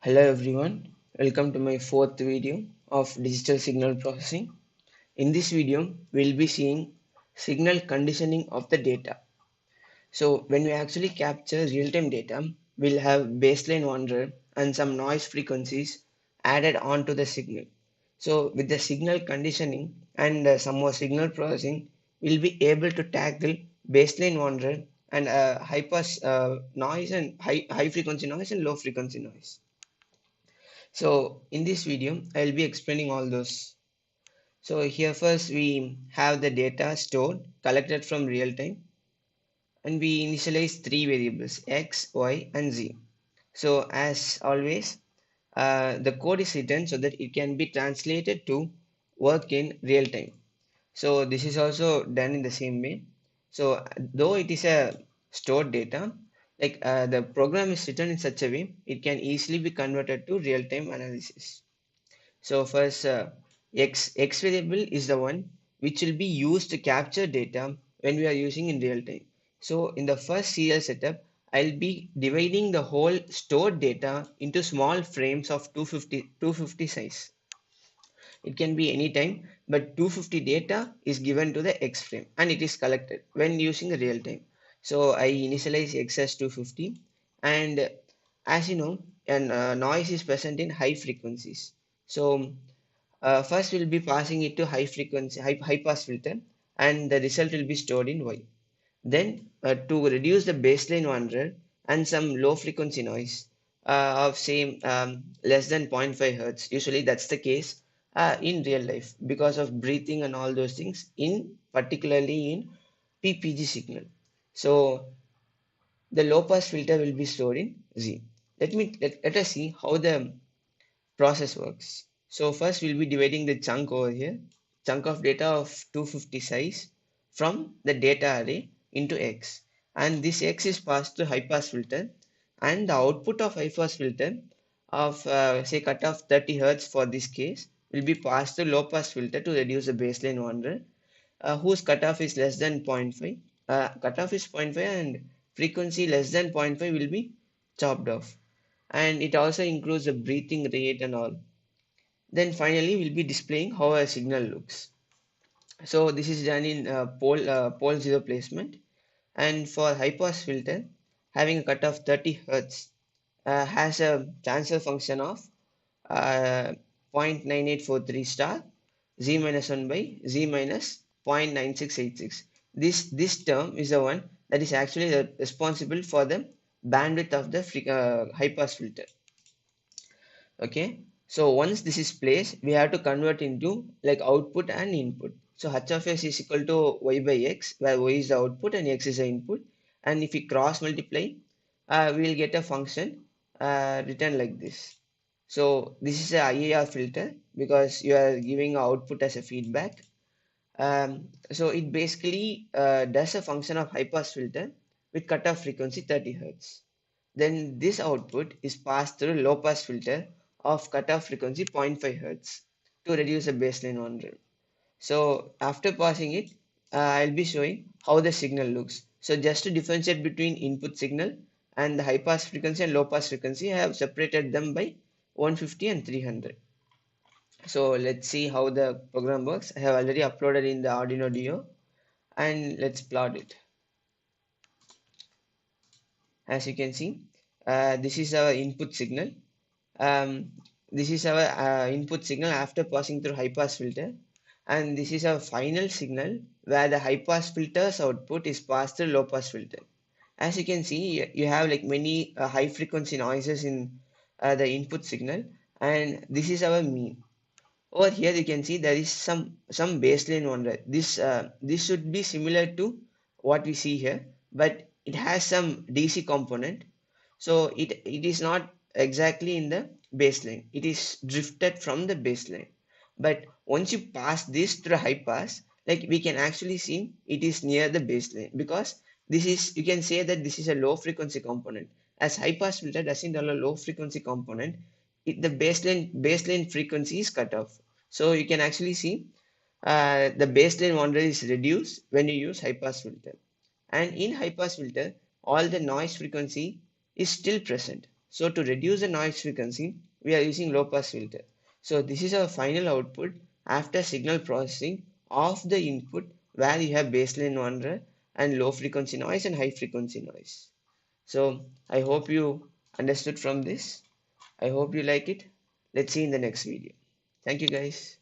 Hello everyone, welcome to my fourth video of digital signal processing. In this video, we'll be seeing signal conditioning of the data. So when we actually capture real-time data, we'll have baseline wanderer and some noise frequencies added onto the signal. So with the signal conditioning and some more signal processing, we'll be able to tackle baseline wanderer and high pass noise and high frequency noise and low frequency noise. So in this video, I'll be explaining all those. So here first we have the data stored, collected from real time, and we initialize three variables, x, y, and z. So as always, the code is written so that it can be translated to work in real time. So this is also done in the same way. So though it is a stored data, the program is written in such a way, it can easily be converted to real-time analysis. So first, x variable is the one which will be used to capture data when we are using in real time. So in the first serial setup, I'll be dividing the whole stored data into small frames of 250 size. It can be any time, but 250 data is given to the X frame and it is collected when using the real time. So I initialize X as 250, and as you know, and noise is present in high frequencies. So first we'll be passing it to high frequency, high pass filter, and the result will be stored in Y. Then to reduce the baseline wanderer and some low frequency noise of same less than 0.5 hertz. Usually that's the case in real life because of breathing and all those things in particularly in PPG signal. So the low pass filter will be stored in Z. Let us see how the process works. So first we'll be dividing the chunk over here, chunk of data of 250 size from the data array into X. And this X is passed to high pass filter, and the output of high pass filter of say cutoff 30 Hertz for this case will be passed to low pass filter to reduce the baseline wanderer, whose cutoff is less than 0.5. Cutoff is 0.5 and frequency less than 0.5 will be chopped off, and it also includes the breathing rate and all. Then finally we'll be displaying how a signal looks. So this is done in pole zero placement, and for high pass filter having a cut of 30 hertz has a transfer function of uh, 0.9843 star z minus 1 by z minus 0.9686. This term is the one that is actually responsible for the bandwidth of the high pass filter. Okay, so once this is placed, we have to convert into like output and input. So h of s is equal to y by x, where y is the output and x is the input. And if we cross multiply, we will get a function written like this. So this is a IAR filter because you are giving output as a feedback. So it basically does a function of high pass filter with cutoff frequency 30 Hertz. Then this output is passed through low pass filter of cutoff frequency 0.5 Hertz to reduce the baseline wanderer. So after passing it, I'll be showing how the signal looks. So just to differentiate between input signal and the high pass frequency and low pass frequency, I have separated them by 150 and 300. So let's see how the program works. I have already uploaded in the Arduino Dio, and let's plot it. As you can see, this is our input signal. Um, this is our input signal after passing through high pass filter, and this is our final signal where the high pass filter's output is passed through low pass filter. As you can see, you have like many high frequency noises in the input signal, and this is our mean. Over here you can see there is some baseline one. This should be similar to what we see here, but it has some DC component, so it is not exactly in the baseline, it is drifted from the baseline. But once you pass this through high pass, like we can actually see it is near the baseline, because this is, you can say that this is a low frequency component, as high pass filter doesn't allow low frequency component. The baseline frequency is cut off, so you can actually see the baseline wanderer is reduced when you use high pass filter. And in high pass filter, all the noise frequency is still present. So to reduce the noise frequency, we are using low pass filter. So this is our final output after signal processing of the input where you have baseline one and low frequency noise and high frequency noise. So I hope you understood from this. I hope you like it. Let's see in the next video. Thank you guys.